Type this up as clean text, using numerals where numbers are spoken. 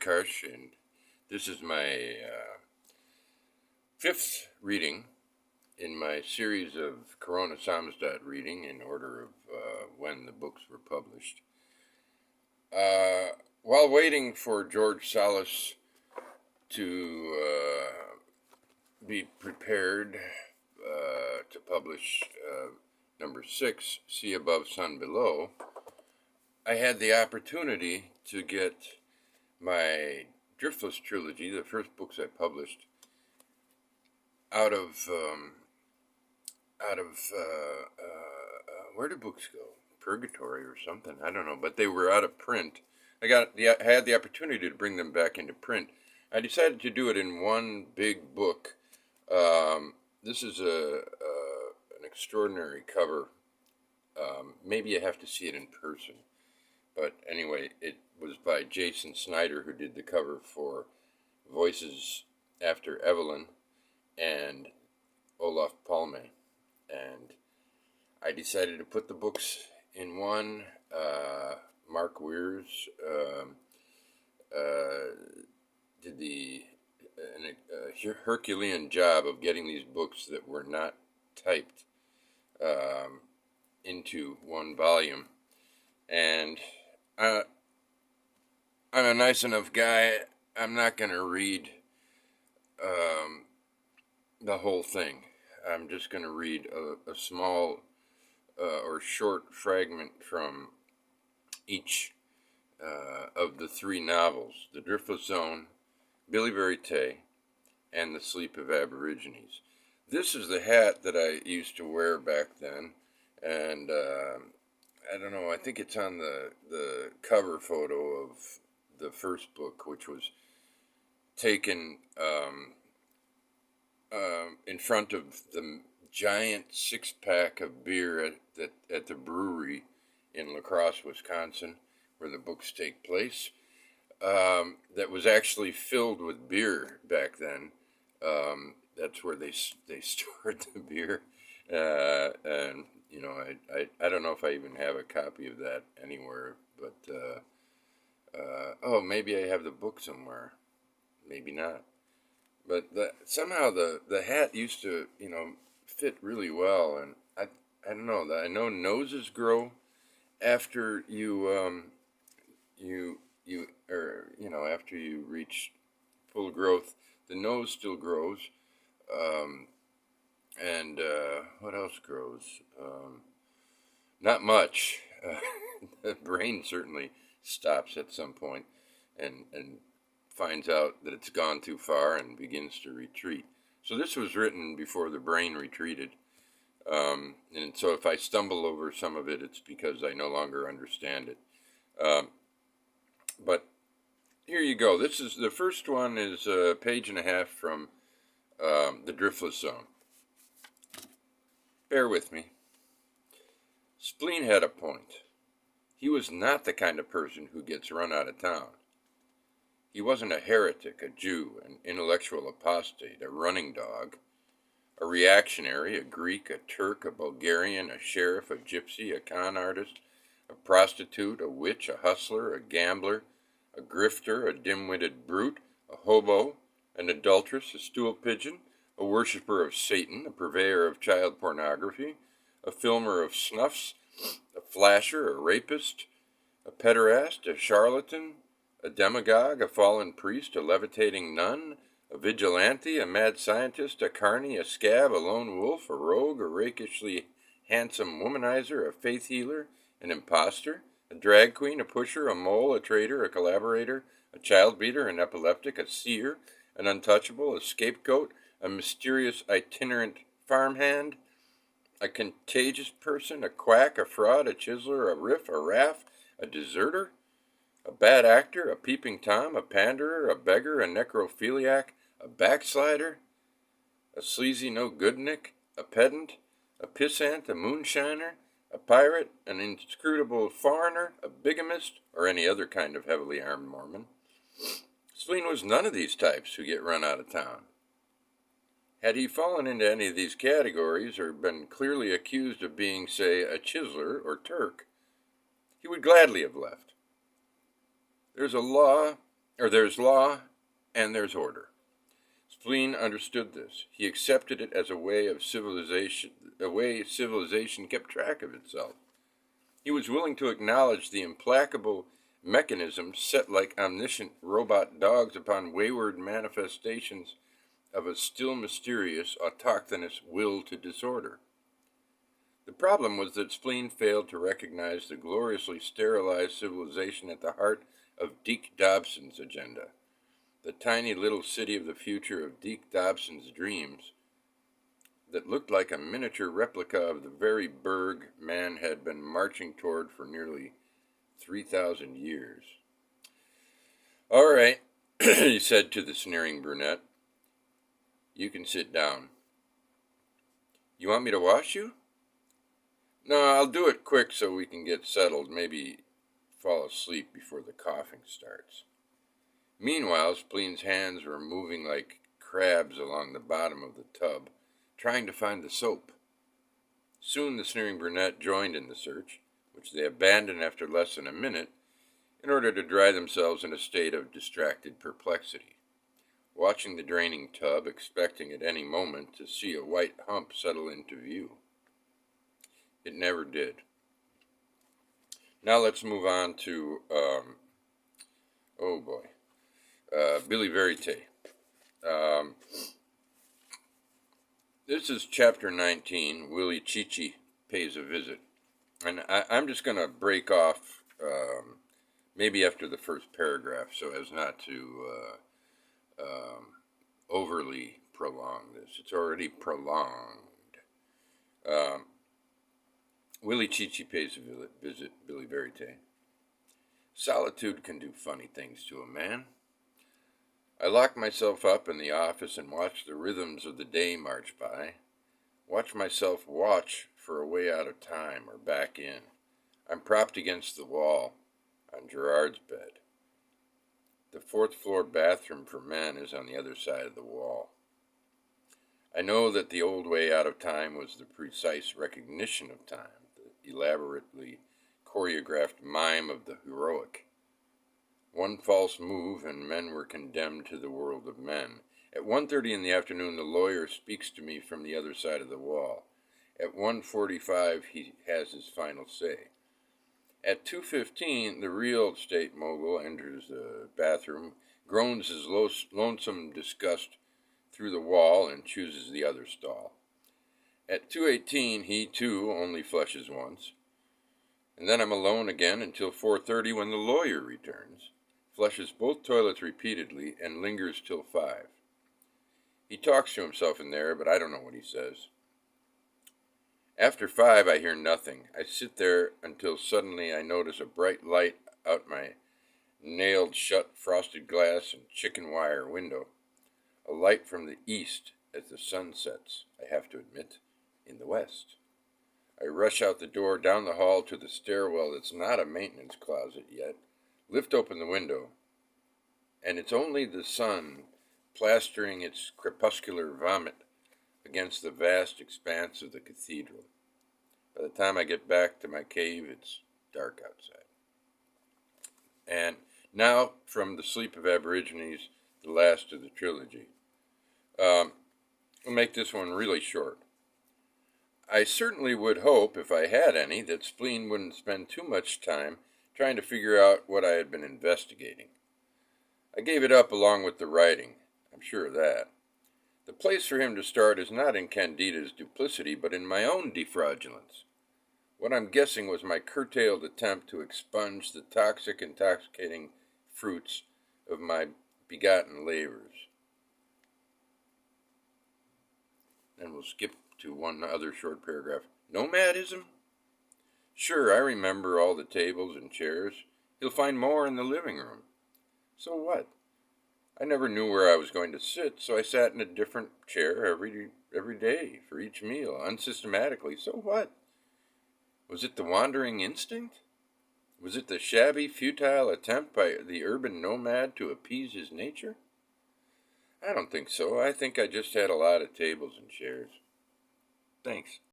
Karsh, and this is my fifth reading in my series of Corona Samizdat reading in order of when the books were published. While waiting for George Salas to be prepared to publish number 6, Sea Above, Sun Below, I had the opportunity to get my Driftless trilogy, the first books I published, out of where do books go? Purgatory or something, I don't know, but they were out of print. I had the opportunity to bring them back into print. I decided to do it in one big book. This is an extraordinary cover. Maybe you have to see it in person. But anyway, it was by Jason Snyder, who did the cover for Voices After Evelyn and Olaf Palme. And I decided to put the books in one. Mark Weirs did the Herculean job of getting these books that were not typed into one volume. And I'm a nice enough guy. I'm not going to read the whole thing. I'm just going to read a small or short fragment from each of the three novels, The Driftless Zone, Billy Verite, and The Sleep of Aborigines. This is the hat that I used to wear back then, and I don't know, I think it's on the cover photo of the first book, which was taken in front of the giant 6-pack of beer at the brewery in La Crosse, Wisconsin, where the books take place. That was actually filled with beer back then. That's where they stored the beer, and you know, I don't know if I even have a copy of that anywhere, but maybe I have the book somewhere, maybe not. But somehow the hat used to, fit really well, and I don't know. I know noses grow after after you reach full growth. The nose still grows, and what else grows? Not much. The brain certainly stops at some point, and finds out that it's gone too far and begins to retreat. So this was written before the brain retreated. And so if I stumble over some of it, it's because I no longer understand it. But here you go. This is the first one is a page and a half from The Driftless Zone. Bear with me. Spleen had a point. He was not the kind of person who gets run out of town. He wasn't a heretic, a Jew, an intellectual apostate, a running dog, a reactionary, a Greek, a Turk, a Bulgarian, a sheriff, a gypsy, a con artist, a prostitute, a witch, a hustler, a gambler, a grifter, a dim-witted brute, a hobo, an adulteress, a stool pigeon, a worshipper of Satan, a purveyor of child pornography, a filmer of snuffs, a flasher, a rapist, a pederast, a charlatan, a demagogue, a fallen priest, a levitating nun, a vigilante, a mad scientist, a carny, a scab, a lone wolf, a rogue, a rakishly handsome womanizer, a faith healer, an imposter, a drag queen, a pusher, a mole, a traitor, a collaborator, a child beater, an epileptic, a seer, an untouchable, a scapegoat, a mysterious itinerant farmhand, a contagious person, a quack, a fraud, a chiseler, a riff, a raff, a deserter, a bad actor, a peeping Tom, a panderer, a beggar, a necrophiliac, a backslider, a sleazy no-goodnik, a pedant, a pissant, a moonshiner, a pirate, an inscrutable foreigner, a bigamist, or any other kind of heavily armed Mormon. Spleen was none of these types who get run out of town. Had he fallen into any of these categories or been clearly accused of being, say, a chiseler or Turk, he would gladly have left. There's a law or there's law and there's order. Spleen understood this. He accepted it as a way civilization kept track of itself. He was willing to acknowledge the implacable mechanisms set like omniscient robot dogs upon wayward manifestations of a still mysterious autochthonous will to disorder. The problem was that Spleen failed to recognize the gloriously sterilized civilization at the heart of Deke Dobson's agenda, the tiny little city of the future of Deke Dobson's dreams that looked like a miniature replica of the very burg man had been marching toward for nearly 3,000 years. "All right," he said to the sneering brunette. "You can sit down." "You want me to wash you?" "No, I'll do it quick so we can get settled, maybe fall asleep before the coughing starts." Meanwhile, Spleen's hands were moving like crabs along the bottom of the tub, trying to find the soap. Soon the sneering brunette joined in the search, which they abandoned after less than a minute, in order to dry themselves in a state of distracted perplexity, watching the draining tub, expecting at any moment to see a white hump settle into view. It never did. Now let's move on to, Billy Verite. This is chapter 19, Willie Chichi Pays a Visit. And I'm just going to break off maybe after the first paragraph so as not to overly prolong this. It's already prolonged. Willie Chichi Pays a Visit, Billy Verite. Solitude can do funny things to a man. I lock myself up in the office and watch the rhythms of the day march by. Watch myself watch for a way out of time or back in. I'm propped against the wall on Gerard's bed. The fourth floor bathroom for men is on the other side of the wall. I know that the old way out of time was the precise recognition of time, the elaborately choreographed mime of the heroic. One false move and men were condemned to the world of men. At 1:30 in the afternoon, the lawyer speaks to me from the other side of the wall. At 1:45, he has his final say. At 2:15, the real estate mogul enters the bathroom, groans his lonesome disgust through the wall, and chooses the other stall. At 2:18, he, too, only flushes once. And then I'm alone again until 4:30 when the lawyer returns, flushes both toilets repeatedly, and lingers till 5. He talks to himself in there, but I don't know what he says. After 5, I hear nothing. I sit there until suddenly I notice a bright light out my nailed-shut frosted glass and chicken wire window. A light from the east as the sun sets, I have to admit, in the west. I rush out the door, down the hall to the stairwell that's not a maintenance closet yet, lift open the window, and it's only the sun plastering its crepuscular vomit against the vast expanse of the cathedral. By the time I get back to my cave, it's dark outside. And now, from The Sleep of Aborigines, the last of the trilogy. We'll make this one really short. I certainly would hope, if I had any, that Spleen wouldn't spend too much time trying to figure out what I had been investigating. I gave it up along with the writing, I'm sure of that. The place for him to start is not in Candida's duplicity, but in my own defraudulence. What I'm guessing was my curtailed attempt to expunge the toxic, intoxicating fruits of my begotten labors. And we'll skip to one other short paragraph. Nomadism? Sure, I remember all the tables and chairs. He'll find more in the living room. So what? I never knew where I was going to sit, so I sat in a different chair every day for each meal, unsystematically. So what? Was it the wandering instinct? Was it the shabby, futile attempt by the urban nomad to appease his nature? I don't think so. I think I just had a lot of tables and chairs. Thanks.